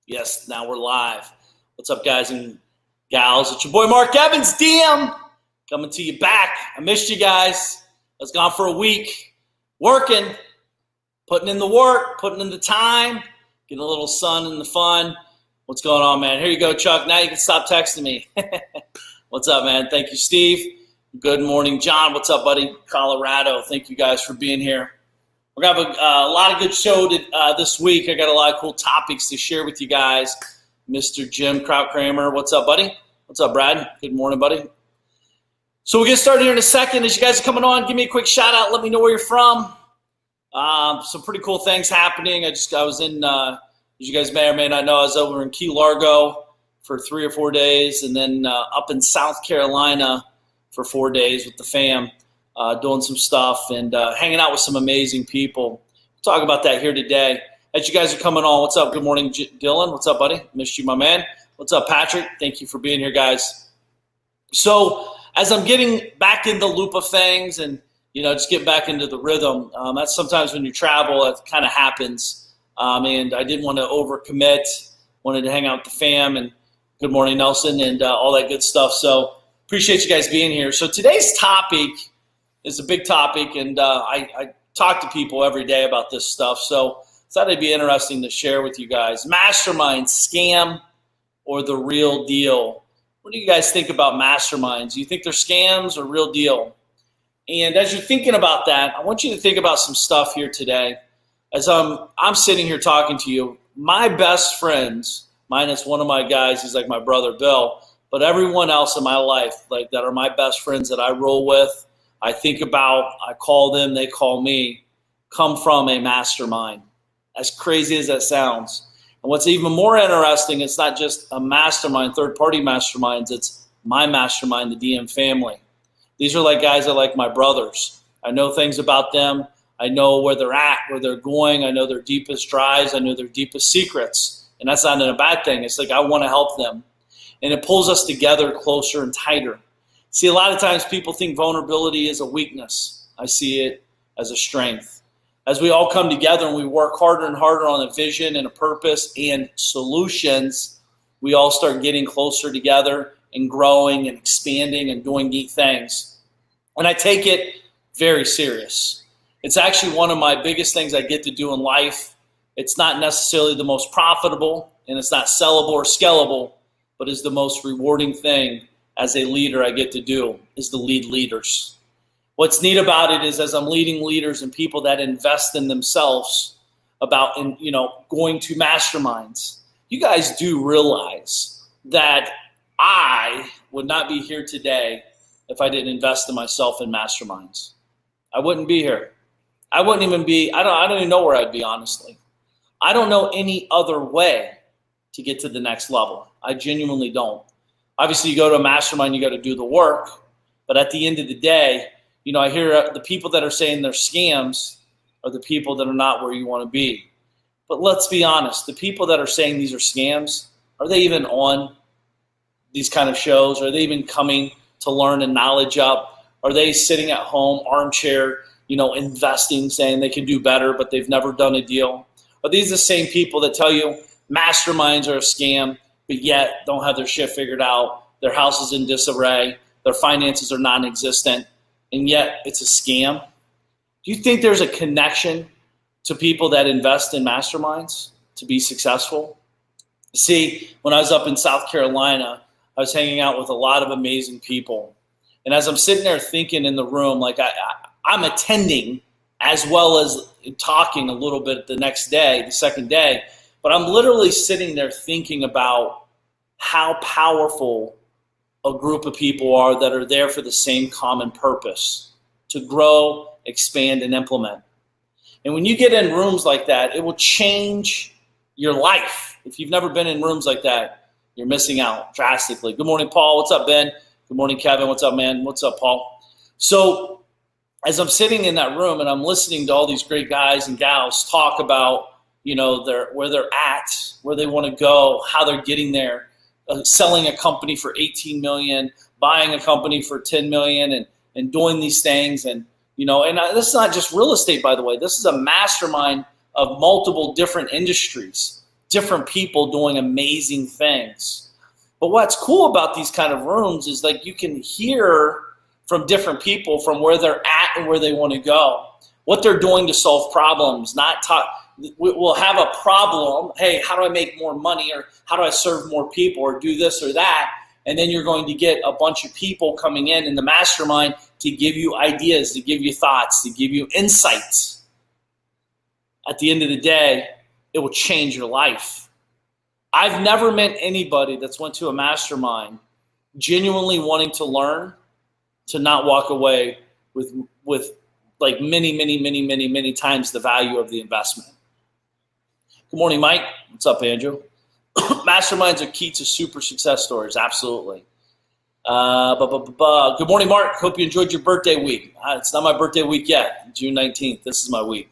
Yes, now we're live. What's up, guys and gals? It's your boy Mark Evans, DM, coming to you back. I missed you guys. I was gone for a week, working, putting in the work, putting in the time, getting a little sun in the fun. What's going on, man? Here you go, Chuck. Now you can stop texting me. What's up, man? Thank you, Steve. Good morning, John. What's up, buddy? Colorado. Thank you guys for being here. We're going to have a lot of good show this week. I got a lot of cool topics to share with you guys. Mr. Jim Kraut-Kramer, what's up, buddy? What's up, Brad? Good morning, buddy. So we'll get started here in a second. As you guys are coming on, give me a quick shout out. Let me know where you're from. Some pretty cool things happening. I was in, as you guys may or may not know, I was over in Key Largo for 3 or 4 days, and then up in South Carolina for 4 days with the fam. Doing some stuff and hanging out with some amazing people. We'll talk about that here today. As you guys are coming on, what's up? Good morning, Dylan. What's up, buddy? Missed you, my man. What's up, Patrick? Thank you for being here, guys. So as I'm getting back in the loop of things and, just get back into the rhythm, that's sometimes when you travel, that kind of happens. And I didn't want to overcommit, wanted to hang out with the fam, and good morning, Nelson, and all that good stuff. So appreciate you guys being here. So today's topic is a big topic, and I talk to people every day about this stuff, so I thought it'd be interesting to share with you guys. Mastermind, scam, or the real deal? What do you guys think about masterminds? Do you think they're scams or real deal? And as you're thinking about that, I want you to think about some stuff here today. As I'm sitting here talking to you, my best friends, minus one of my guys, he's like my brother Bill, but everyone else in my life, like that are my best friends that I roll with, I think about, I call them, they call me, come from a mastermind. As crazy as that sounds. And what's even more interesting, it's not just a mastermind, third-party masterminds, it's my mastermind, the DM family. These are like guys that are like my brothers. I know things about them. I know where they're at, where they're going. I know their deepest drives. I know their deepest secrets. And that's not a bad thing. It's like I want to help them. And it pulls us together closer and tighter. See, a lot of times people think vulnerability is a weakness. I see it as a strength. As we all come together and we work harder and harder on a vision and a purpose and solutions, we all start getting closer together and growing and expanding and doing neat things. And I take it very serious. It's actually one of my biggest things I get to do in life. It's not necessarily the most profitable, and it's not sellable or scalable, but is the most rewarding thing as a leader I get to do, is to lead leaders. What's neat about it is as I'm leading leaders and people that invest in themselves about, going to masterminds, you guys do realize that I would not be here today if I didn't invest in myself in masterminds. I wouldn't be here. I wouldn't even be, I don't even know where I'd be, honestly. I don't know any other way to get to the next level. I genuinely don't. Obviously, you go to a mastermind, you got to do the work. But at the end of the day, I hear the people that are saying they're scams are the people that are not where you want to be. But let's be honest, the people that are saying these are scams, are they even on these kind of shows? Are they even coming to learn and knowledge up? Are they sitting at home, armchair, investing, saying they can do better, but they've never done a deal? Are these the same people that tell you masterminds are a scam, but yet don't have their shit figured out, their house is in disarray, their finances are non-existent, and yet it's a scam? Do you think there's a connection to people that invest in masterminds to be successful? See, when I was up in South Carolina, I was hanging out with a lot of amazing people. And as I'm sitting there thinking in the room, like I'm attending as well as talking a little bit the next day, the second day, but I'm literally sitting there thinking about how powerful a group of people are that are there for the same common purpose, to grow, expand, and implement. And when you get in rooms like that, it will change your life. If you've never been in rooms like that, you're missing out drastically. Good morning, Paul. What's up, Ben? Good morning, Kevin. What's up, man? What's up, Paul? So as I'm sitting in that room and I'm listening to all these great guys and gals talk about, where they're at, where they want to go, how they're getting there, selling a company for 18 million, buying a company for 10 million, and doing these things. And, this is not just real estate, by the way. This is a mastermind of multiple different industries. different people doing amazing things. But what's cool about these kind of rooms is like you can hear from different people from where they're at and where they want to go, what they're doing to solve problems, not talk. We'll have a problem. Hey, how do I make more money, or how do I serve more people, or do this or that? And then you're going to get a bunch of people coming in the mastermind to give you ideas, to give you thoughts, to give you insights. At the end of the day, it will change your life. I've never met anybody that's went to a mastermind genuinely wanting to learn to not walk away with like many times the value of the investment. Good morning, Mike. What's up, Andrew? Masterminds are key to super success stories. Absolutely. Good morning, Mark. Hope you enjoyed your birthday week. It's not my birthday week yet. June 19th. This is my week.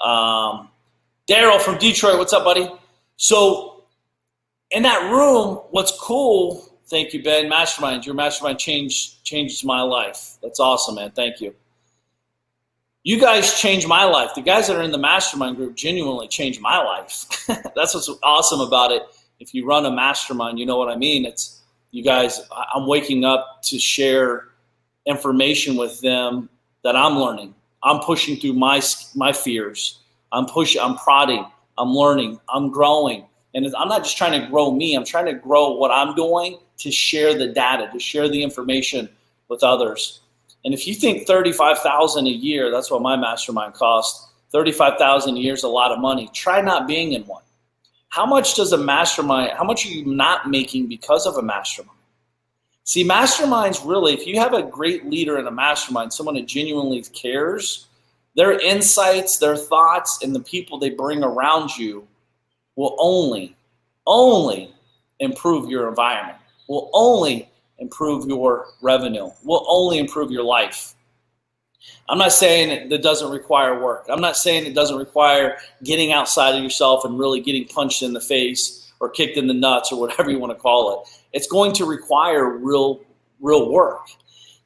Daryl from Detroit. What's up, buddy? So in that room, what's cool, thank you, Ben, Mastermind. Your mastermind changed my life. That's awesome, man. Thank you. You guys changed my life. The guys that are in the mastermind group genuinely changed my life. That's what's awesome about it. If you run a mastermind, you know what I mean. It's you guys, I'm waking up to share information with them that I'm learning. I'm pushing through my fears. I'm prodding, I'm learning, I'm growing. And I'm not just trying to grow me, I'm trying to grow what I'm doing to share the data, to share the information with others. And if you think $35,000 a year, that's what my mastermind cost. $35,000 a year is a lot of money. Try not being in one. How much does a mastermind, how much are you not making because of a mastermind? See, masterminds really, if you have a great leader in a mastermind, someone who genuinely cares, their insights, their thoughts, and the people they bring around you will only improve your environment, will only improve your revenue, will only improve your life. I'm not saying that doesn't require work. I'm not saying it doesn't require getting outside of yourself and really getting punched in the face or kicked in the nuts or whatever you want to call it. It's going to require real work.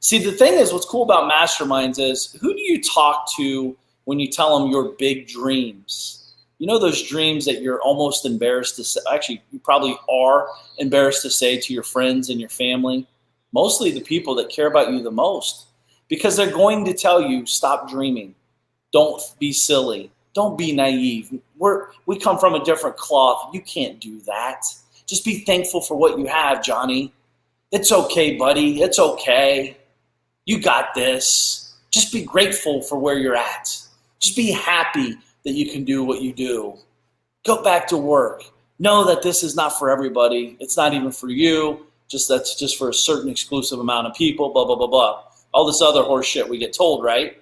See, the thing is, what's cool about masterminds is, who do you talk to when you tell them your big dreams? You know those dreams that you're almost embarrassed to say, actually you probably are embarrassed to say to your friends and your family, mostly the people that care about you the most, because they're going to tell you, stop dreaming, don't be silly, don't be naive. We come from a different cloth. You can't do that. Just be thankful for what you have, Johnny. It's okay, buddy. It's okay. You got this. Just be grateful for where you're at. Just be happy that you can do what you do. Go back to work. Know that this is not for everybody. It's not even for you. That's just for a certain exclusive amount of people, blah, blah, blah, blah. All this other horse shit we get told, right?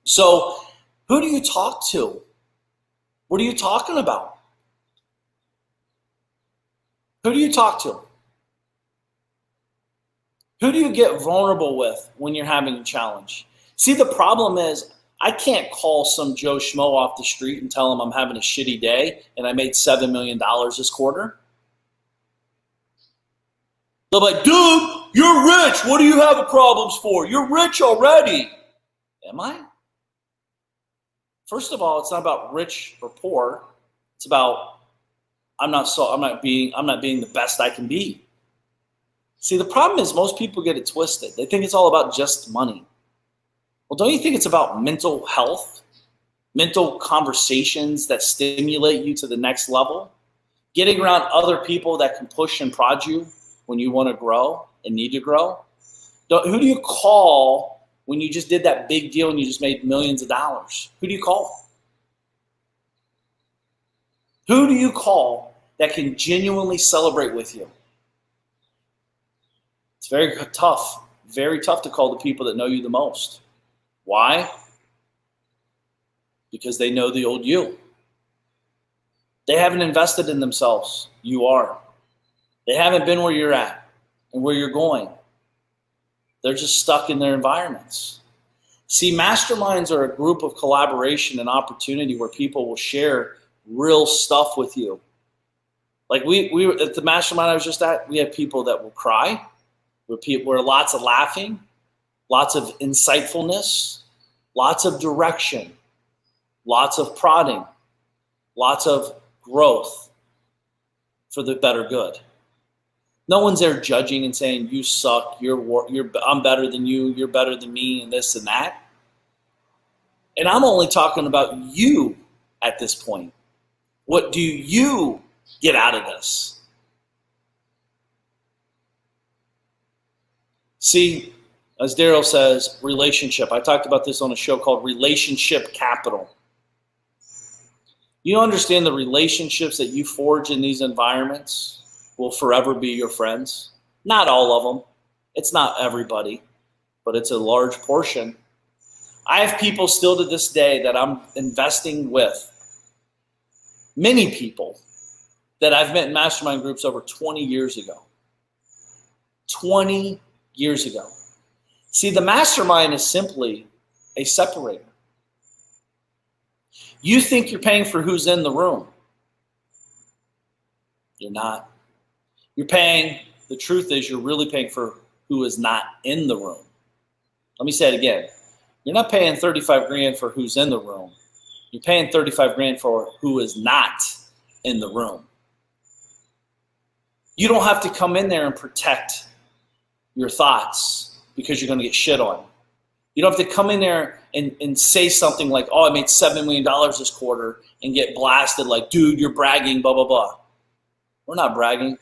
So who do you talk to? What are you talking about? Who do you talk to? Who do you get vulnerable with when you're having a challenge? See, the problem is, I can't call some Joe Schmo off the street and tell him I'm having a shitty day and I made $7 million this quarter. They'll be like, dude, you're rich. What do you have problems for? You're rich already. Am I? First of all, it's not about rich or poor. It's about I'm not being the best I can be. See, the problem is most people get it twisted. They think it's all about just money. Well, don't you think it's about mental health, mental conversations that stimulate you to the next level, getting around other people that can push and prod you when you want to grow and need to grow? Who do you call when you just did that big deal and you just made millions of dollars? Who do you call? Who do you call that can genuinely celebrate with you? It's very tough to call the people that know you the most. Why? Because they know the old you. They haven't invested in themselves. You are. They haven't been where you're at and where you're going. They're just stuck in their environments. See, masterminds are a group of collaboration and opportunity where people will share real stuff with you. Like we at the mastermind I was just at, we have people that will cry. Where lots of laughing, lots of insightfulness, lots of direction, lots of prodding, lots of growth, for the better good. No one's there judging and saying, you suck, I'm better than you, you're better than me, and this and that. And I'm only talking about you at this point. What do you get out of this? See, as Daryl says, relationship. I talked about this on a show called Relationship Capital. You understand the relationships that you forge in these environments will forever be your friends. Not all of them. It's not everybody, but it's a large portion. I have people still to this day that I'm investing with. Many people that I've met in mastermind groups over 20 years ago. 20 years ago. See, the mastermind is simply a separator. You think you're paying for who's in the room. You're not. You're paying, the truth is you're really paying for who is not in the room. Let me say it again. You're not paying 35 grand for who's in the room. You're paying 35 grand for who is not in the room. You don't have to come in there and protect your thoughts because you're going to get shit on. You don't have to come in there and say something like, oh, I made $7 million this quarter and get blasted like, dude, you're bragging, blah, blah, blah. We're not bragging.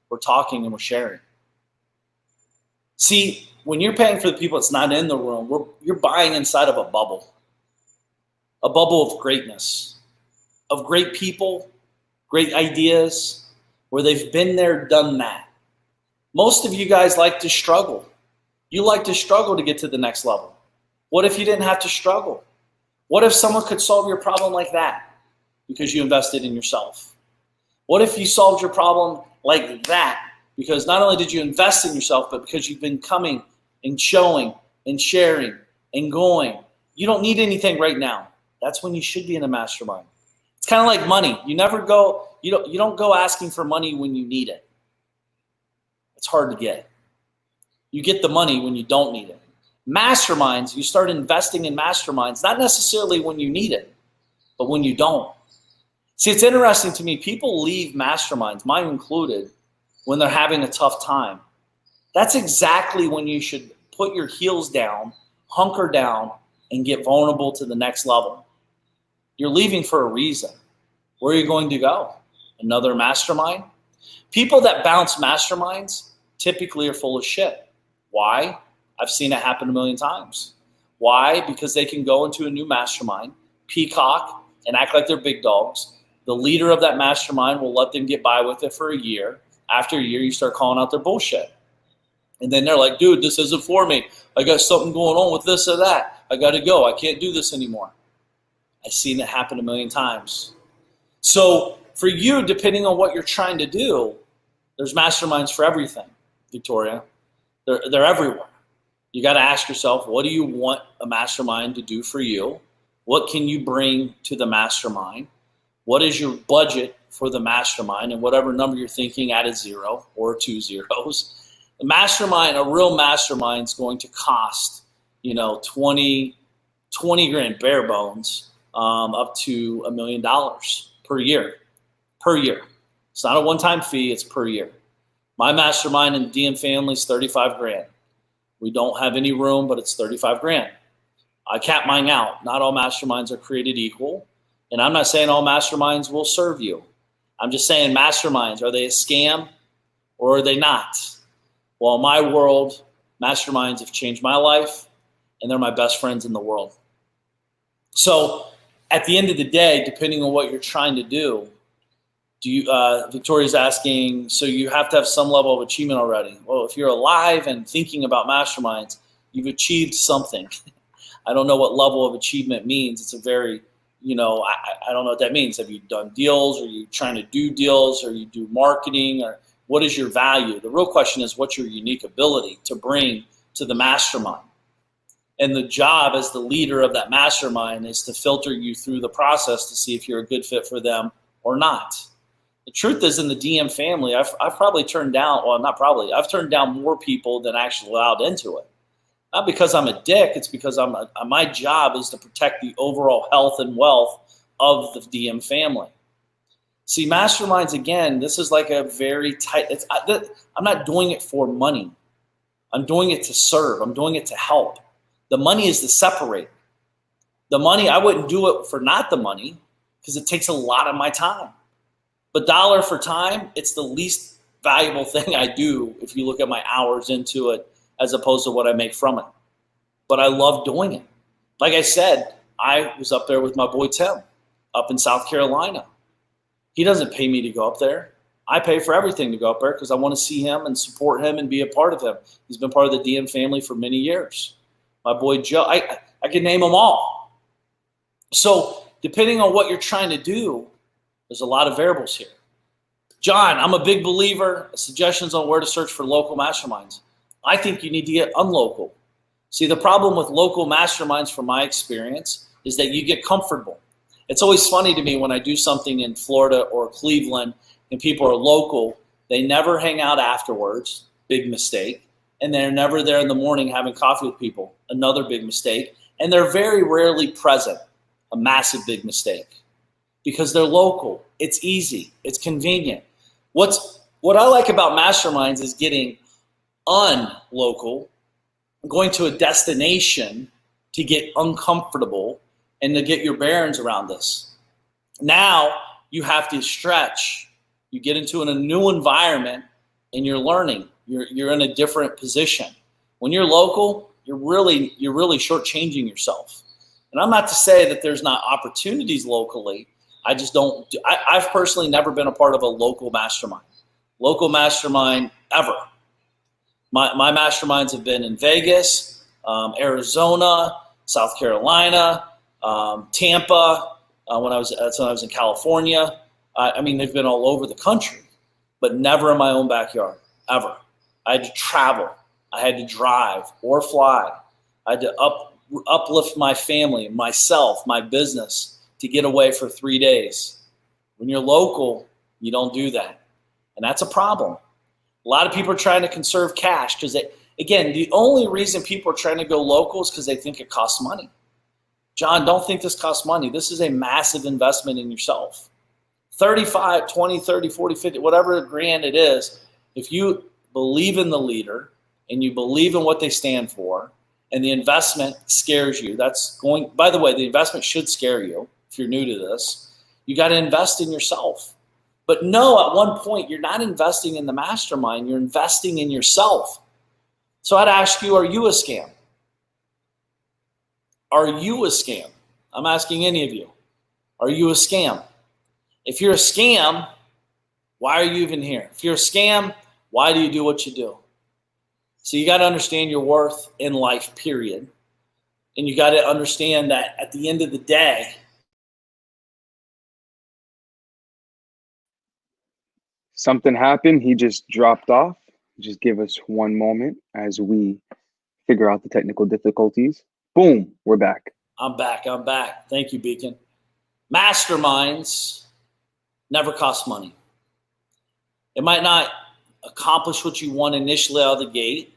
We're talking and we're sharing. See, when you're paying for the people that's not in the room, you're buying inside of a bubble of greatness, of great people, great ideas, where they've been there, done that. Most of you guys like to struggle. You like to struggle to get to the next level. What if you didn't have to struggle? What if someone could solve your problem like that because you invested in yourself? What if you solved your problem like that because not only did you invest in yourself, but because you've been coming and showing and sharing and going. You don't need anything right now. That's when you should be in a mastermind. It's kind of like money. You don't go asking for money when you need it. It's hard to get. You get the money when you don't need it. Masterminds, you start investing in masterminds, not necessarily when you need it, but when you don't. See, it's interesting to me. People leave masterminds, mine included, when they're having a tough time. That's exactly when you should put your heels down, hunker down, and get vulnerable to the next level. You're leaving for a reason. Where are you going to go? Another mastermind? People that bounce masterminds typically are full of shit. Why? I've seen it happen a million times. Why? Because they can go into a new mastermind, peacock, and act like they're big dogs. The leader of that mastermind will let them get by with it for a year. After a year, you start calling out their bullshit. And then they're like, dude, this isn't for me. I got something going on with this or that. I got to go. I can't do this anymore. I've seen it happen a million times. So for you, depending on what you're trying to do, there's masterminds for everything, Victoria. They're everywhere. You got to ask yourself, what do you want a mastermind to do for you? What can you bring to the mastermind? What is your budget for the mastermind? And whatever number you're thinking, add a 0 or 2 zeros. The mastermind, a real mastermind, is going to cost, 20 grand bare bones, up to $1 million per year. Per year. It's not a one-time fee, it's per year. My mastermind in DM family is 35 grand. We don't have any room, but it's 35 grand. I cap mine out. Not all masterminds are created equal. And I'm not saying all masterminds will serve you. I'm just saying masterminds, are they a scam or are they not? Well, in my world, masterminds have changed my life and they're my best friends in the world. So at the end of the day, depending on what you're trying to do, Victoria's asking, so you have to have some level of achievement already. Well, if you're alive and thinking about masterminds, you've achieved something. I don't know what level of achievement means. It's a very, I don't know what that means. Have you done deals? Are you trying to do deals? Or you do marketing? Or what is your value? The real question is, what's your unique ability to bring to the mastermind? And the job as the leader of that mastermind is to filter you through the process to see if you're a good fit for them or not. The truth is, in the DM family, I've probably turned down, well, not probably, I've turned down more people than actually allowed into it. Not because I'm a dick, it's because my job is to protect the overall health and wealth of the DM family. See, masterminds, again, this is like a very tight, I'm not doing it for money. I'm doing it to serve. I'm doing it to help. The money is the separate. The money, I wouldn't do it for not the money because it takes a lot of my time. But dollar for time, it's the least valuable thing I do if you look at my hours into it as opposed to what I make from it. But I love doing it. Like I said, I was up there with my boy Tim up in South Carolina. He doesn't pay me to go up there. I pay for everything to go up there because I want to see him and support him and be a part of him. He's been part of the DM family for many years. My boy Joe, I can name them all. So depending on what you're trying to do, there's a lot of variables here. John, I'm a big believer, suggestions on where to search for local masterminds. I think you need to get unlocal. See, the problem with local masterminds, from my experience, is that you get comfortable. It's always funny to me when I do something in Florida or Cleveland and people are local, they never hang out afterwards, big mistake, and they're never there in the morning having coffee with people, another big mistake, and they're very rarely present, a massive big mistake, because they're local. It's easy. It's convenient. What I like about masterminds is getting unlocal, going to a destination to get uncomfortable and to get your bearings around this. Now you have to stretch. You get into a new environment and you're learning. You're in a different position. When you're local, you're really shortchanging yourself. And I'm not to say that there's not opportunities locally. I just don't. I've personally never been a part of a local mastermind ever. My masterminds have been in Vegas, Arizona, South Carolina, Tampa. That's when I was in California. I mean, they've been all over the country, but never in my own backyard, ever. I had to travel. I had to drive or fly. I had to uplift my family, myself, my business to get away for 3 days. When you're local, you don't do that. And that's a problem. A lot of people are trying to conserve cash because, again, the only reason people are trying to go local is because they think it costs money. John, don't think this costs money. This is a massive investment in yourself. 35, 20, 30, 40, 50, whatever grand it is, if you believe in the leader and you believe in what they stand for and the investment scares you, by the way, the investment should scare you if you're new to this. You got to invest in yourself. But no, at one point, you're not investing in the mastermind. You're investing in yourself. So I'd ask you, are you a scam? Are you a scam? I'm asking any of you. Are you a scam? If you're a scam, why are you even here? If you're a scam, why do you do what you do? So you got to understand your worth in life, period. And you got to understand that at the end of the day, something happened. He just dropped off. Just give us one moment as we figure out the technical difficulties. Boom, we're back. I'm back. Thank you, Beacon. Masterminds never cost money. It might not accomplish what you want initially out of the gate.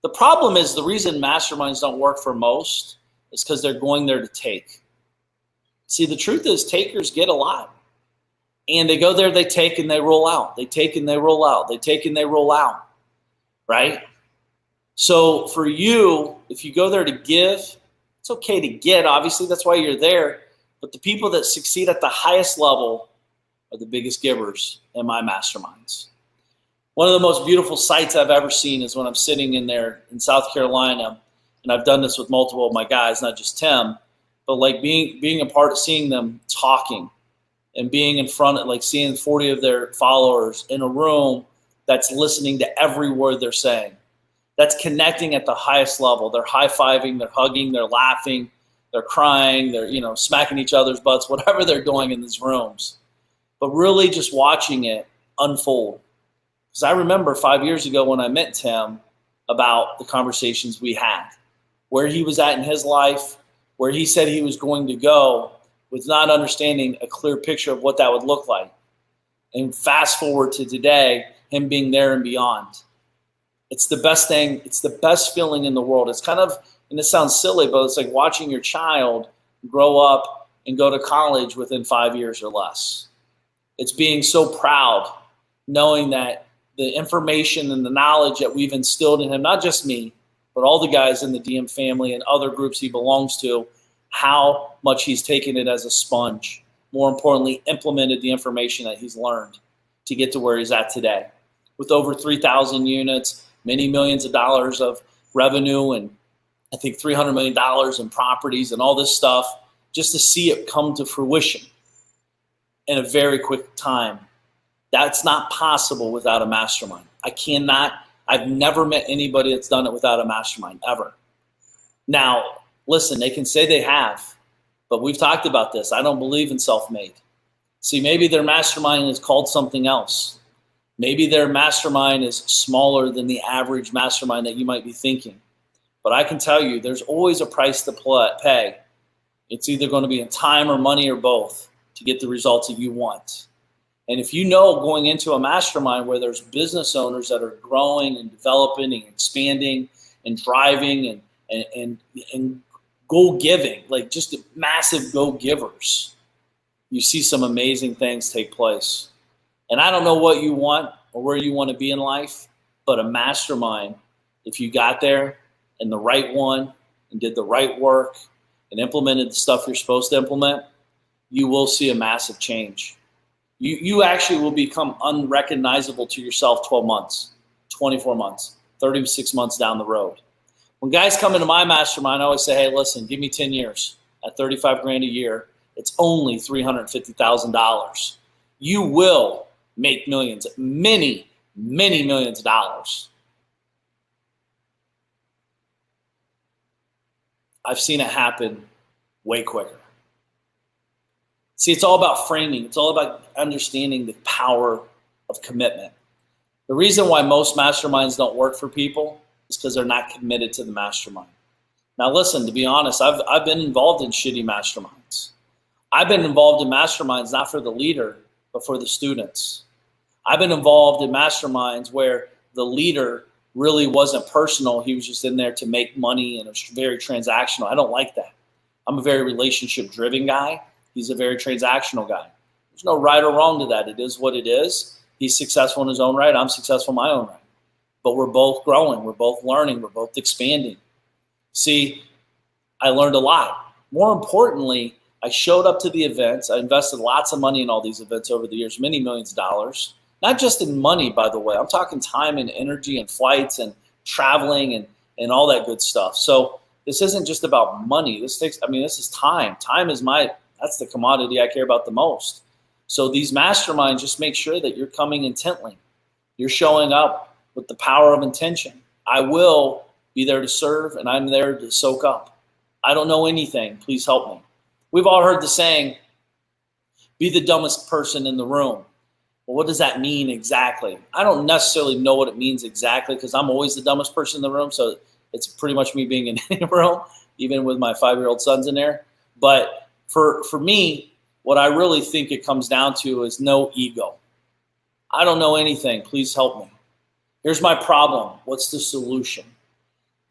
The problem is the reason masterminds don't work for most is because they're going there to take. See, the truth is takers get a lot. And they go there, they take and they roll out. They take and they roll out. They take and they roll out, right? So for you, if you go there to give, it's okay to get, obviously, that's why you're there. But the people that succeed at the highest level are the biggest givers in my masterminds. One of the most beautiful sights I've ever seen is when I'm sitting in there in South Carolina, and I've done this with multiple of my guys, not just Tim, but like being a part of seeing them talking and being in front of, like seeing 40 of their followers in a room that's listening to every word they're saying. That's connecting at the highest level. They're high-fiving, they're hugging, they're laughing, they're crying, they're smacking each other's butts, whatever they're doing in these rooms. But really just watching it unfold. Because I remember 5 years ago when I met Tim about the conversations we had, where he was at in his life, where he said he was going to go with not understanding a clear picture of what that would look like. And fast forward to today, him being there and beyond. It's the best thing. It's the best feeling in the world. It's kind of, and it sounds silly, but it's like watching your child grow up and go to college within 5 years or less. It's being so proud, knowing that the information and the knowledge that we've instilled in him, not just me, but all the guys in the DM family and other groups he belongs to, how much he's taken it as a sponge. More importantly, implemented the information that he's learned to get to where he's at today. With over 3,000 units, many millions of dollars of revenue, and I think $300 million in properties and all this stuff, just to see it come to fruition in a very quick time. That's not possible without a mastermind. I've never met anybody that's done it without a mastermind, ever. Now, listen, they can say they have, but we've talked about this. I don't believe in self-made. See, maybe their mastermind is called something else. Maybe their mastermind is smaller than the average mastermind that you might be thinking. But I can tell you, there's always a price to pay. It's either going to be in time or money or both to get the results that you want. And if you know going into a mastermind where there's business owners that are growing and developing and expanding and driving and go-giving, like just massive go-givers, you see some amazing things take place. And I don't know what you want or where you want to be in life, but a mastermind, if you got there and the right one and did the right work and implemented the stuff you're supposed to implement, you will see a massive change. You actually will become unrecognizable to yourself 12 months, 24 months, 36 months down the road. When guys come into my mastermind, I always say, hey, listen, give me 10 years at 35 grand a year. It's only $350,000. You will make millions, many, many millions of dollars. I've seen it happen way quicker. See, it's all about framing. It's all about understanding the power of commitment. The reason why most masterminds don't work for people is because they're not committed to the mastermind. Now, listen, to be honest, I've been involved in shitty masterminds. I've been involved in masterminds not for the leader, but for the students. I've been involved in masterminds where the leader really wasn't personal. He was just in there to make money, and it was very transactional. I don't like that. I'm a very relationship-driven guy. He's a very transactional guy. There's no right or wrong to that. It is what it is. He's successful in his own right. I'm successful in my own right. But we're both growing. We're both learning. We're both expanding. See, I learned a lot. More importantly, I showed up to the events. I invested lots of money in all these events over the years, many millions of dollars. Not just in money, by the way. I'm talking time and energy and flights and traveling and all that good stuff. So this isn't just about money. This is time. Time is that's the commodity I care about the most. So these masterminds, just make sure that you're coming intently. You're showing up with the power of intention. I will be there to serve, and I'm there to soak up. I don't know anything. Please help me. We've all heard the saying, be the dumbest person in the room. Well, what does that mean exactly? I don't necessarily know what it means exactly because I'm always the dumbest person in the room. So it's pretty much me being in any room, even with my 5-year-old sons in there. But for me, what I really think it comes down to is no ego. I don't know anything. Please help me. Here's my problem. What's the solution?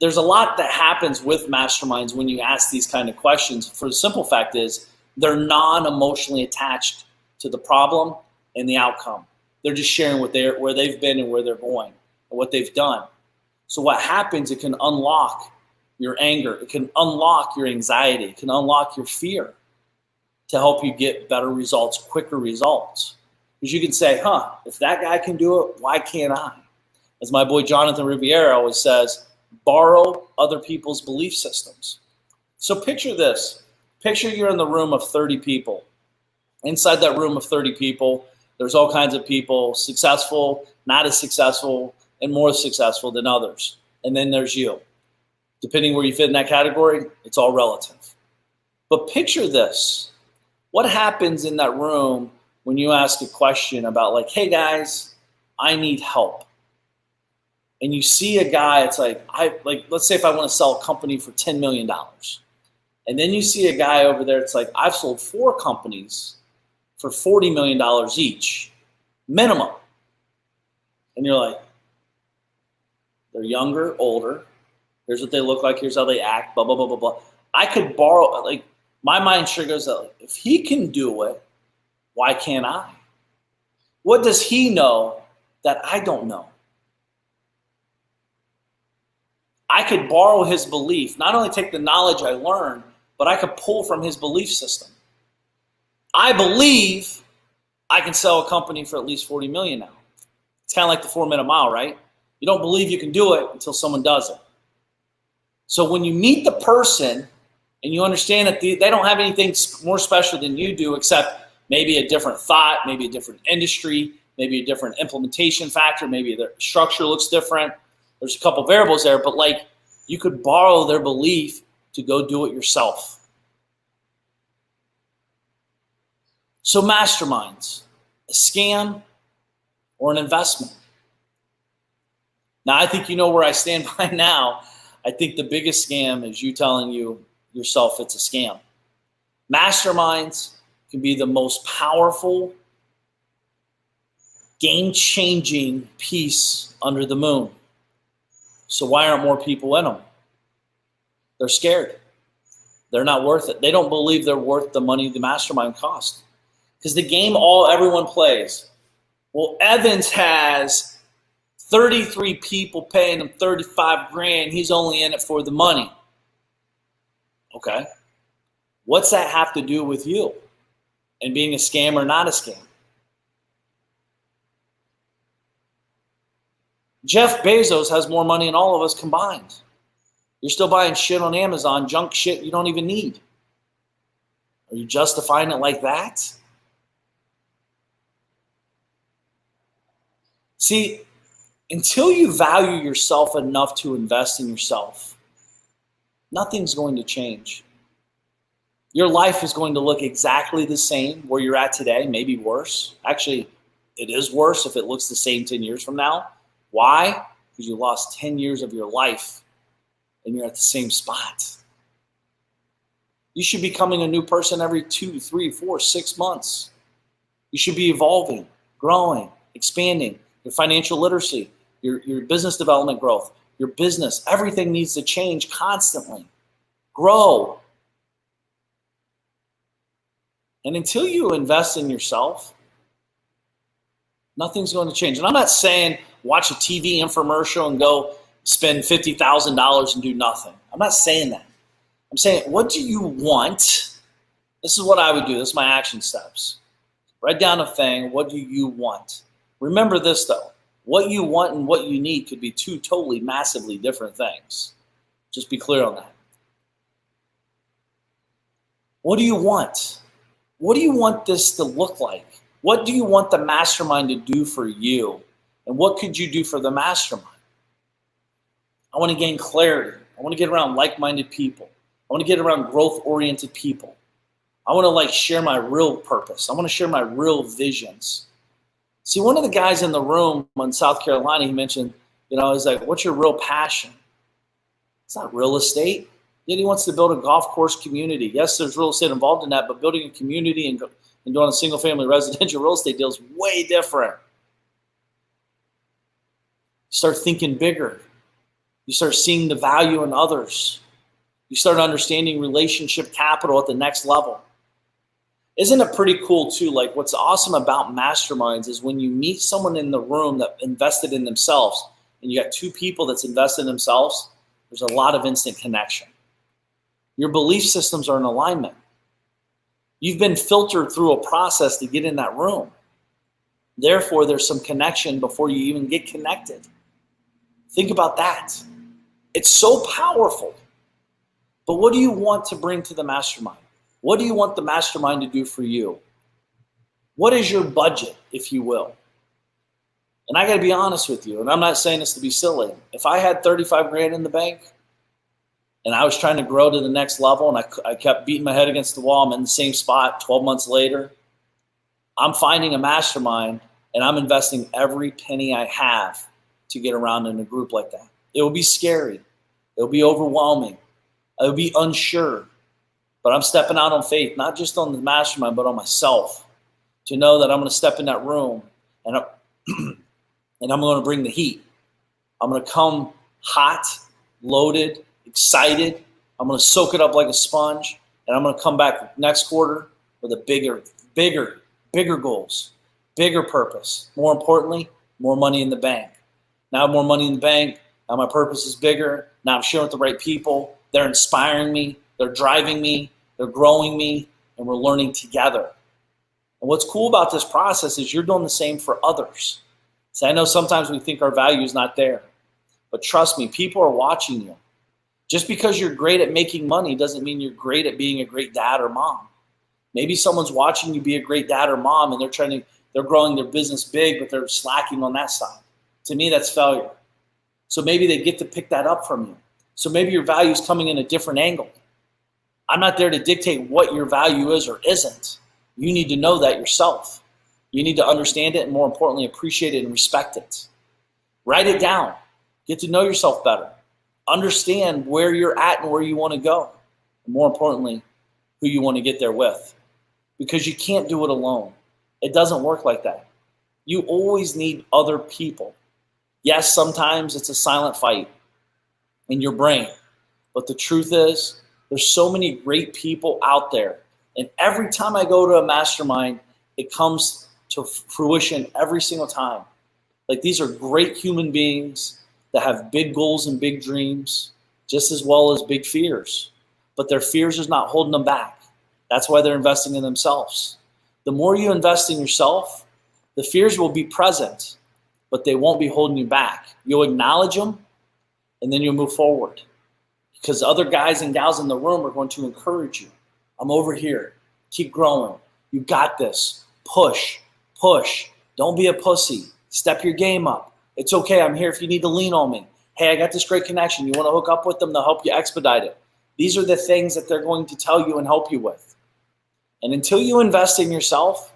There's a lot that happens with masterminds when you ask these kind of questions. For the simple fact is they're non-emotionally attached to the problem and the outcome. They're just sharing where they've been and where they're going and what they've done. So what happens, it can unlock your anger. It can unlock your anxiety. It can unlock your fear to help you get better results, quicker results. Because you can say, if that guy can do it, why can't I? As my boy Jonathan Riviera always says, borrow other people's belief systems. So picture this. Picture you're in the room of 30 people. Inside that room of 30 people, there's all kinds of people, successful, not as successful, and more successful than others. And then there's you. Depending where you fit in that category, it's all relative. But picture this. What happens in that room when you ask a question about like, hey guys, I need help. And you see a guy, it's like let's say if I want to sell a company for $10 million. And then you see a guy over there, it's like, I've sold 4 companies for $40 million each, minimum. And you're like, they're younger, older. Here's what they look like. Here's how they act, blah, blah, blah, blah, blah. I could borrow, my mind triggers that if he can do it, why can't I? What does he know that I don't know? I could borrow his belief, not only take the knowledge I learned, but I could pull from his belief system. I believe I can sell a company for at least 40 million now. It's kind of like the 4-minute mile, right? You don't believe you can do it until someone does it. So when you meet the person and you understand that they don't have anything more special than you do, except maybe a different thought, maybe a different industry, maybe a different implementation factor, maybe their structure looks different. There's a couple variables there, but like you could borrow their belief to go do it yourself. So masterminds, a scam or an investment? Now I think you know where I stand by now. I think the biggest scam is you telling yourself it's a scam. Masterminds can be the most powerful, game-changing piece under the moon. So why aren't more people in them? They're scared. They're not worth it. They don't believe they're worth the money the mastermind cost. Because the game everyone plays. Well, Evans has 33 people paying him 35 grand. He's only in it for the money. Okay. What's that have to do with you and being a scam or not a scam? Jeff Bezos has more money than all of us combined. You're still buying shit on Amazon, junk shit you don't even need. Are you justifying it like that? See, until you value yourself enough to invest in yourself, nothing's going to change. Your life is going to look exactly the same where you're at today, maybe worse. Actually, it is worse if it looks the same 10 years from now. Why? Because you lost 10 years of your life and you're at the same spot. You should be becoming a new person every 2, 3, 4, 6 months. You should be evolving, growing, expanding. Your financial literacy, your business development growth, your business, everything needs to change constantly. Grow. And until you invest in yourself, nothing's going to change. And I'm not saying watch a TV infomercial and go spend $50,000 and do nothing. I'm not saying that. I'm saying, what do you want? This is what I would do. This is my action steps. Write down a thing. What do you want? Remember this, though. What you want and what you need could be two totally massively different things. Just be clear on that. What do you want? What do you want this to look like? What do you want the mastermind to do for you? And what could you do for the mastermind? I want to gain clarity. I want to get around like-minded people. I want to get around growth-oriented people. I want to share my real purpose. I want to share my real visions. See, one of the guys in the room in South Carolina, he mentioned, he's like, what's your real passion? It's not real estate. Yet he wants to build a golf course community. Yes, there's real estate involved in that, but building a community and doing a single-family residential real estate deal is way different. You start thinking bigger. You start seeing the value in others. You start understanding relationship capital at the next level. Isn't it pretty cool too? Like what's awesome about masterminds is when you meet someone in the room that invested in themselves and you got two people that's invested in themselves, there's a lot of instant connection. Your belief systems are in alignment. You've been filtered through a process to get in that room. Therefore, there's some connection before you even get connected. Think about that. It's so powerful. But what do you want to bring to the mastermind? What do you want the mastermind to do for you? What is your budget, if you will? And I got to be honest with you, and I'm not saying this to be silly. If I had 35 grand in the bank and I was trying to grow to the next level and I kept beating my head against the wall, I'm in the same spot 12 months later, I'm finding a mastermind and I'm investing every penny I have to get around in a group like that. It will be scary. It will be overwhelming. I will be unsure. But I'm stepping out on faith, not just on the mastermind, but on myself, to know that I'm going to step in that room and I'm going to bring the heat. I'm going to come hot, loaded, excited. I'm going to soak it up like a sponge, and I'm going to come back next quarter with a bigger goals, bigger purpose. More importantly, more money in the bank. Now I have more money in the bank. Now my purpose is bigger. Now I'm sharing with the right people. They're inspiring me. They're driving me. They're growing me. And we're learning together. And what's cool about this process is you're doing the same for others. So I know sometimes we think our value is not there. But trust me, people are watching you. Just because you're great at making money doesn't mean you're great at being a great dad or mom. Maybe someone's watching you be a great dad or mom and they're growing their business big, but they're slacking on that side. To me, that's failure. So maybe they get to pick that up from you. So maybe your value is coming in a different angle. I'm not there to dictate what your value is or isn't. You need to know that yourself. You need to understand it and, more importantly, appreciate it and respect it. Write it down. Get to know yourself better. Understand where you're at and where you want to go. And more importantly, who you want to get there with. Because you can't do it alone. It doesn't work like that. You always need other people. Yes, sometimes it's a silent fight in your brain. But the truth is, there's so many great people out there. And every time I go to a mastermind, it comes to fruition every single time. Like, these are great human beings that have big goals and big dreams, just as well as big fears. But their fears is not holding them back. That's why they're investing in themselves. The more you invest in yourself, the fears will be present, but they won't be holding you back. You'll acknowledge them, and then you'll move forward. Because other guys and gals in the room are going to encourage you. I'm over here. Keep growing. You got this. Push. Push. Don't be a pussy. Step your game up. It's okay. I'm here if you need to lean on me. Hey, I got this great connection. You want to hook up with them? They'll help you expedite it. These are the things that they're going to tell you and help you with. And until you invest in yourself,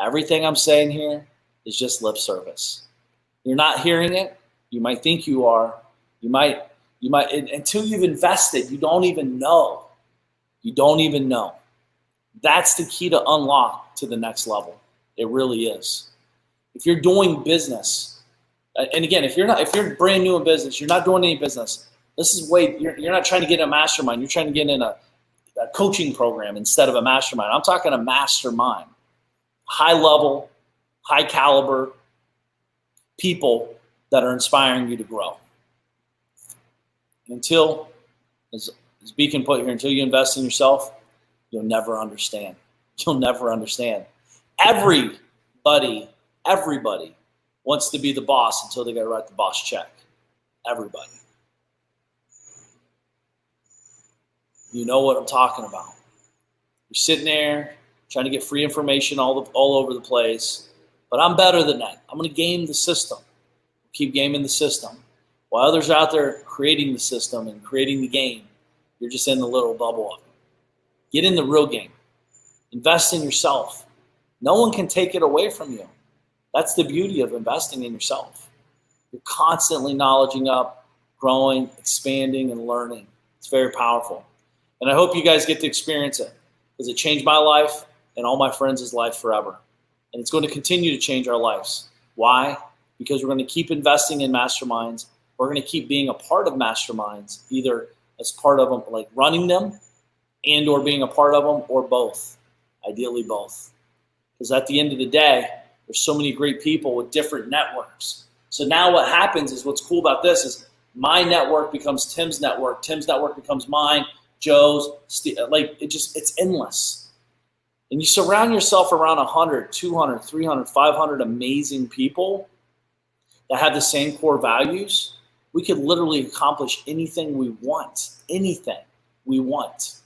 everything I'm saying here is just lip service. You're not hearing it. You might think you are. You might, until you've invested, you don't even know. You don't even know. That's the key to unlock to the next level. It really is. If you're doing business, and again, if you're brand new in business, you're not doing any business, you're not trying to get in a mastermind. You're trying to get in a coaching program instead of a mastermind. I'm talking a mastermind. High level, high caliber people that are inspiring you to grow. Until, as Beacon put here, until you invest in yourself, you'll never understand. You'll never understand. Everybody wants to be the boss until they got to write the boss check. Everybody. You know what I'm talking about. You're sitting there trying to get free information all over the place, but I'm better than that. I'm going to game the system. Keep gaming the system. While others are out there creating the system and creating the game, you're just in the little bubble of it. Get in the real game. Invest in yourself. No one can take it away from you. That's the beauty of investing in yourself. You're constantly knowledging up, growing, expanding, and learning. It's very powerful. And I hope you guys get to experience it, because it changed my life and all my friends' life forever. And it's going to continue to change our lives. Why? Because we're going to keep investing in masterminds. We're going to keep being a part of masterminds, either as part of them, like running them, and or being a part of them, or both. Ideally both. Because at the end of the day, there's so many great people with different networks. So now what happens is, what's cool about this is my network becomes Tim's network. Tim's network becomes mine, Joe's, it's endless. And you surround yourself around 100, 200, 300, 500 amazing people that have the same core values. We could literally accomplish anything we want. Anything we want.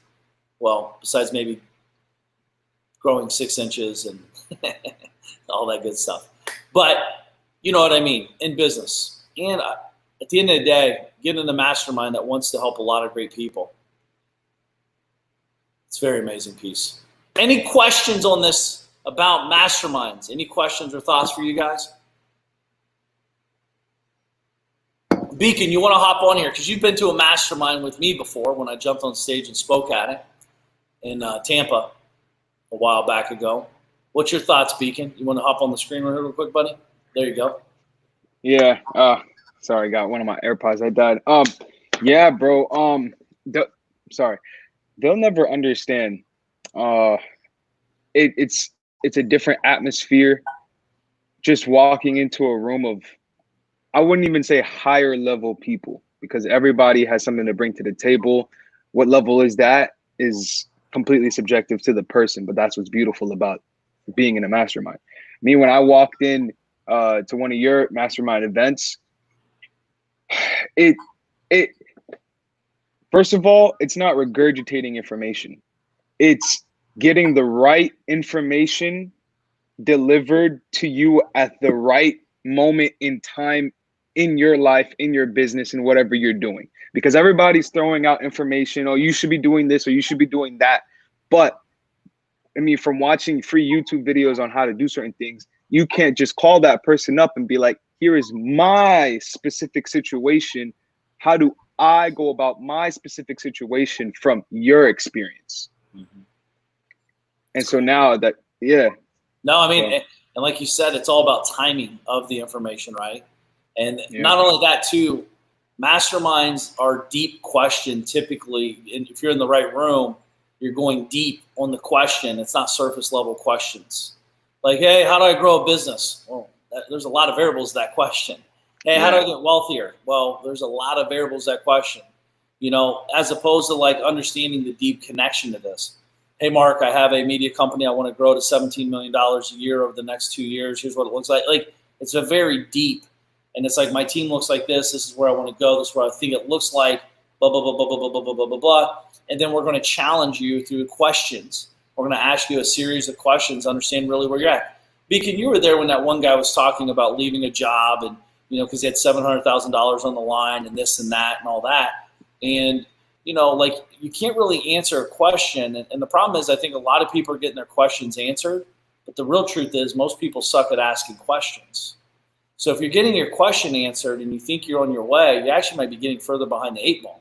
Well, besides maybe growing 6 inches and all that good stuff. But you know what I mean, in business. And at the end of the day, get in a mastermind that wants to help a lot of great people. It's a very amazing piece. Any questions on this about masterminds? Any questions or thoughts for you guys? Beacon, you want to hop on here because you've been to a mastermind with me before when I jumped on stage and spoke at it in Tampa a while back ago. What's your thoughts, Beacon? You want to hop on the screen real quick, buddy? There you go. Yeah. Sorry, I got one of my AirPods. I died. Yeah, bro. They'll never understand. It's a different atmosphere. just walking into a room of, I wouldn't even say higher level people, because everybody has something to bring to the table. What level is that is completely subjective to the person, but that's what's beautiful about being in a mastermind. Me, when I walked in to one of your mastermind events, it first of all, it's not regurgitating information. It's getting the right information delivered to you at the right moment in time in your life, in your business, and whatever you're doing. Because everybody's throwing out information, oh, you should be doing this or you should be doing that. But I mean, from watching free YouTube videos on how to do certain things, you can't just call that person up and be like, here is my specific situation. How do I go about my specific situation from your experience? Mm-hmm. And so now that, yeah. No, I mean, and like you said, it's all about timing of the information, right? And not only that, too, masterminds are deep question typically. And if you're in the right room, you're going deep on the question. It's not surface level questions. Like, hey, how do I grow a business? Well, there's a lot of variables to that question. Hey, how do I get wealthier? Well, there's a lot of variables to that question. You know, as opposed to like understanding the deep connection to this. Hey, Mark, I have a media company. I want to grow to $17 million a year over the next 2 years. Here's what it looks like. Like, it's a very deep. And it's like, my team looks like this. This is where I want to go. This is where I think it looks like, blah, blah, blah, blah, blah, blah, blah, blah, blah, blah. And then we're going to challenge you through questions. We're going to ask you a series of questions, understand really where you're at. Beacon, you were there when that one guy was talking about leaving a job and, you know, because he had $700,000 on the line and this and that and all that. And, you know, like, you can't really answer a question. And the problem is, I think a lot of people are getting their questions answered. But the real truth is most people suck at asking questions. So if you're getting your question answered and you think you're on your way, you actually might be getting further behind the 8 ball.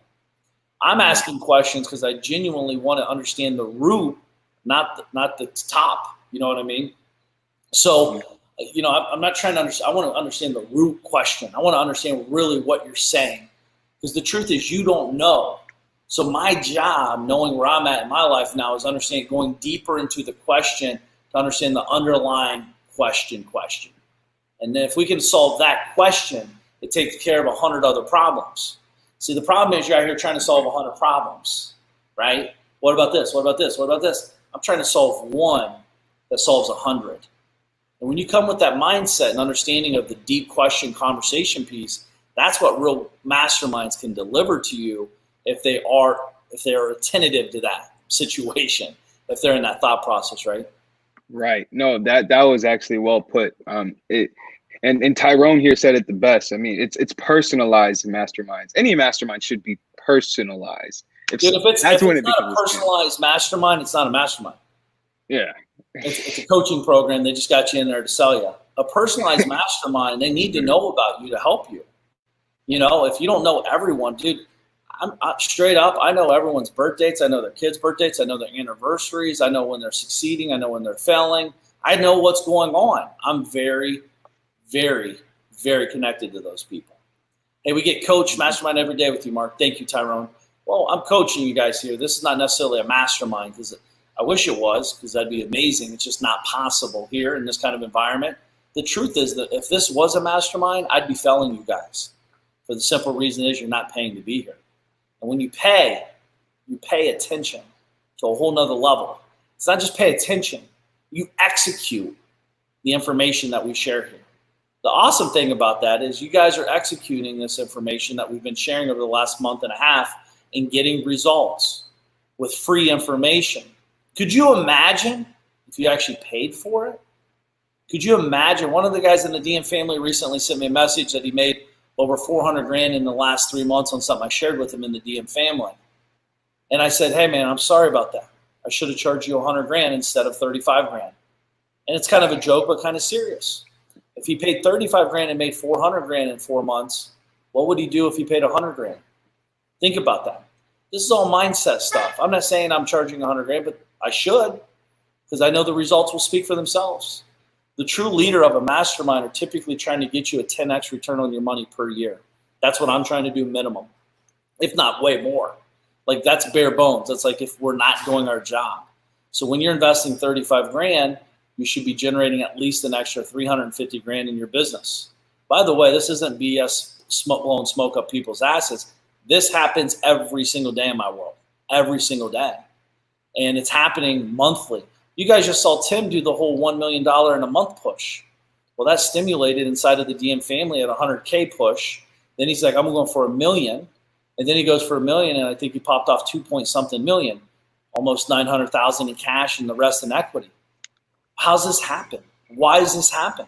I'm asking questions because I genuinely want to understand the root, not the top. You know what I mean? So, you know, I'm not trying to understand. I want to understand the root question. I want to understand really what you're saying, because the truth is you don't know. So my job, knowing where I'm at in my life now, is understanding, going deeper into the question to understand the underlying question. And then if we can solve that question, it takes care of 100 other problems. See, the problem is you're out here trying to solve 100 problems, right? What about this? What about this? What about this? I'm trying to solve one that solves 100. And when you come with that mindset and understanding of the deep question conversation piece, that's what real masterminds can deliver to you if they are attentive to that situation, if they're in that thought process, right? Right. No, that was actually well put. And Tyrone here said it the best. I mean, it's personalized masterminds. Any mastermind should be personalized. If it's not a personalized mastermind, it's not a mastermind. Yeah. It's a coaching program. They just got you in there to sell you. A personalized mastermind, they need to know about you to help you. You know, if you don't know everyone, dude, I'm straight up, I know everyone's birth dates. I know their kids' birth dates. I know their anniversaries. I know when they're succeeding. I know when they're failing. I know what's going on. I'm very, very, very connected to those people. Hey, we get coach mastermind every day with you, Mark. Thank you, Tyrone. Well, I'm coaching you guys here. This is not necessarily a mastermind, because I wish it was, because that'd be amazing. It's just not possible here in this kind of environment. The truth is that if this was a mastermind, I'd be failing you guys, for the simple reason is you're not paying to be here. And when you pay attention to a whole nother level. It's not just pay attention. You execute the information that we share here. The awesome thing about that is you guys are executing this information that we've been sharing over the last month and a half and getting results with free information. Could you imagine if you actually paid for it? Could you imagine? One of the guys in the DM family recently sent me a message that he made over 400 grand in the last 3 months on something I shared with him in the DM family. And I said, hey man, I'm sorry about that. I should have charged you 100 grand instead of 35 grand. And it's kind of a joke, but kind of serious. If he paid 35 grand and made 400 grand in 4 months, what would he do if he paid 100 grand? Think about that. This is all mindset stuff. I'm not saying I'm charging 100 grand, but I should, because I know the results will speak for themselves. The true leader of a mastermind are typically trying to get you a 10x return on your money per year. That's what I'm trying to do minimum, if not way more. Like that's bare bones. That's like if we're not doing our job. So when you're investing 35 grand, you should be generating at least an extra 350 grand in your business. By the way, this isn't BS blowing smoke up people's asses. This happens every single day in my world, every single day. And it's happening monthly. You guys just saw Tim do the whole $1 million in a month push. Well, that's stimulated inside of the DM family at a 100K push. Then he's like, I'm going for $1 million. And then he goes for $1 million, and I think he popped off 2-point-something million, almost 900,000 in cash and the rest in equity. How's this happen? Why does this happen?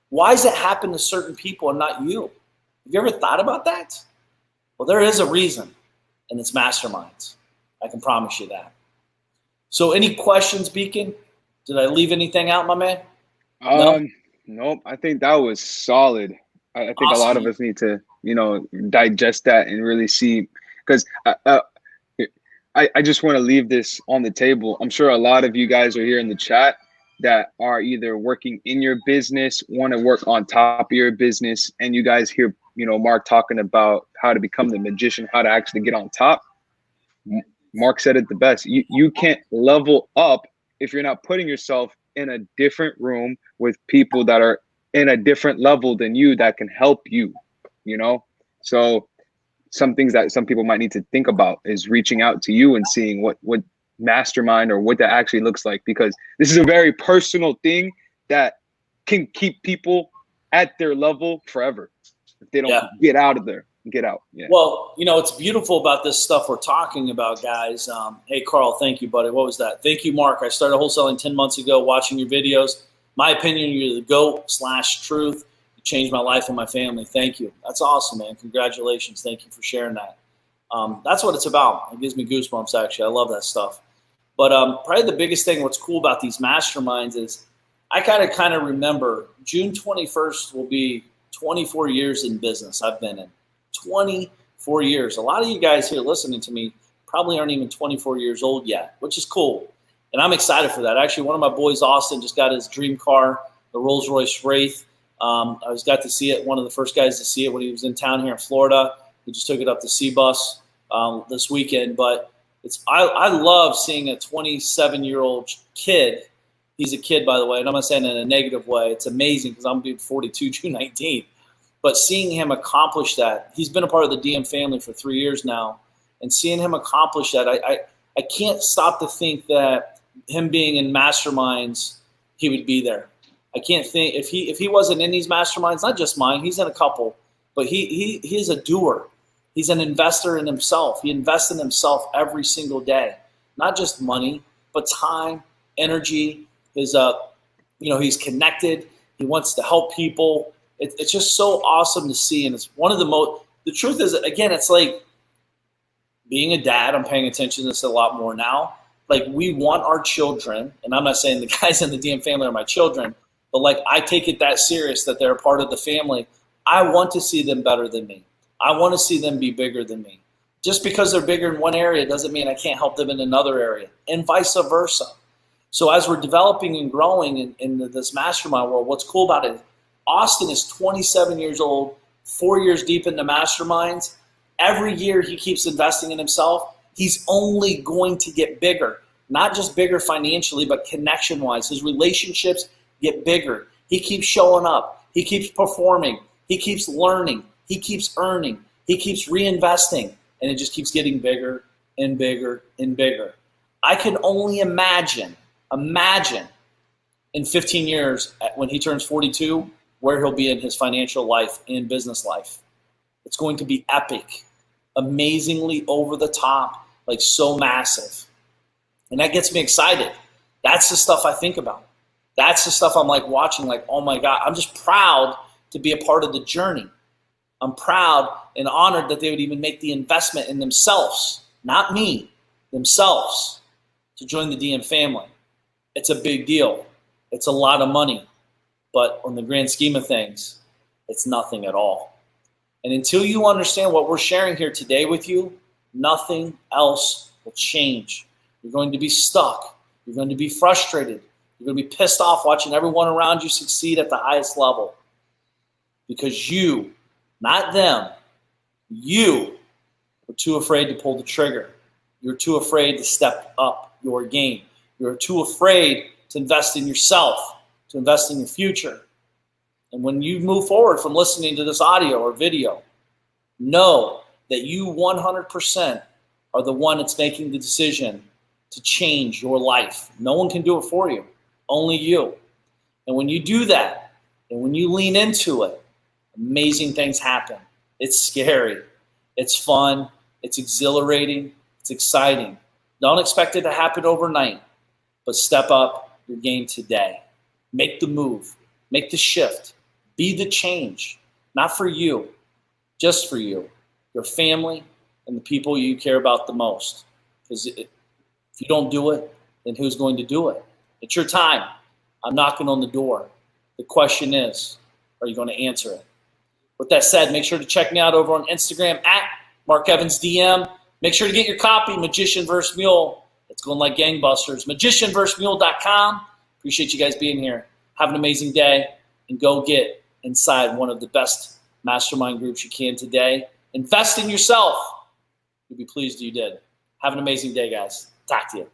Why does it happen to certain people and not you? Have you ever thought about that? Well, there is a reason, and it's masterminds. I can promise you that. So any questions, Beacon? Did I leave anything out, my man? No? Nope. I think that was solid. I think awesome. A lot of us need to, digest that and really see, because I just want to leave this on the table. I'm sure a lot of you guys are here in the chat that are either working in your business, want to work on top of your business, and you guys hear, Mark talking about how to become the magician, how to actually get on top. Mark said it the best. You can't level up if you're not putting yourself in a different room with people that are in a different level than you that can help you, So some things that some people might need to think about is reaching out to you and seeing what mastermind or what that actually looks like, because this is a very personal thing that can keep people at their level forever if they don't get out of there. Get out. Yeah. Well, it's beautiful about this stuff we're talking about, guys. Hey, Carl, thank you, buddy. What was that? Thank you, Mark. I started wholesaling 10 months ago, watching your videos. My opinion, you're the GOAT/truth. You changed my life and my family. Thank you. That's awesome, man. Congratulations. Thank you for sharing that. That's what it's about. It gives me goosebumps, actually. I love that stuff. But probably the biggest thing, what's cool about these masterminds is I kind of remember June 21st will be 24 years in business I've been in. 24 years. A lot of you guys here listening to me probably aren't even 24 years old yet, which is cool. And I'm excited for that. Actually, one of my boys, Austin, just got his dream car, the Rolls-Royce Wraith. I got to see it, one of the first guys to see it when he was in town here in Florida. We just took it up to C-Bus this weekend. But I love seeing a 27-year-old kid. He's a kid, by the way, and I'm not saying it in a negative way. It's amazing because I'm being 42 June 19th. But seeing him accomplish that, he's been a part of the DM family for 3 years now, and seeing him accomplish that, I can't stop to think that him being in masterminds, he would be there. I can't think if he wasn't in these masterminds, not just mine, he's in a couple, but he's a doer. He's an investor in himself. He invests in himself every single day, not just money, but time, energy. He's connected. He wants to help people. It's just so awesome to see, and it's one of the most. The truth is, again, it's like being a dad. I'm paying attention to this a lot more now. Like, we want our children, and I'm not saying the guys in the DM family are my children, but like, I take it that serious that they're a part of the family. I want to see them better than me. I want to see them be bigger than me. Just because they're bigger in one area doesn't mean I can't help them in another area, and vice versa. So as we're developing and growing in this mastermind world, what's cool about it, Austin is 27 years old, 4 years deep into masterminds. Every year he keeps investing in himself. He's only going to get bigger, not just bigger financially, but connection-wise. His relationships get bigger. He keeps showing up. He keeps performing. He keeps learning. He keeps earning. He keeps reinvesting, and it just keeps getting bigger and bigger and bigger. I can only imagine in 15 years when he turns 42, where he'll be in his financial life and business life. It's going to be epic, amazingly over the top, like so massive. And that gets me excited. That's the stuff I think about. That's the stuff I'm like watching, like, oh my God, I'm just proud to be a part of the journey. I'm proud and honored that they would even make the investment in themselves, not me, themselves, to join the DM family. It's a big deal. It's a lot of money. But on the grand scheme of things, it's nothing at all. And until you understand what we're sharing here today with you, nothing else will change. You're going to be stuck. You're going to be frustrated. You're going to be pissed off watching everyone around you succeed at the highest level. Because you, not them, you were too afraid to pull the trigger. You're too afraid to step up your game. You're too afraid to invest in yourself, to invest in your future. And when you move forward from listening to this audio or video, know that you 100% are the one that's making the decision to change your life. No one can do it for you, only you. And when you do that, and when you lean into it, amazing things happen. It's scary, it's fun, it's exhilarating, it's exciting. Don't expect it to happen overnight, but step up your game today. Make the move, make the shift, be the change, not for you, just for you, your family, and the people you care about the most. Because if you don't do it, then who's going to do it? It's your time. I'm knocking on the door. The question is, are you going to answer it? With that said, make sure to check me out over on Instagram at Mark Evans DM. Make sure to get your copy, Magician vs. Mule. It's going like gangbusters. MagicianVsMule.com. Appreciate you guys being here. Have an amazing day, and go get inside one of the best mastermind groups you can today. Invest in yourself. You'll be pleased you did. Have an amazing day, guys. Talk to you.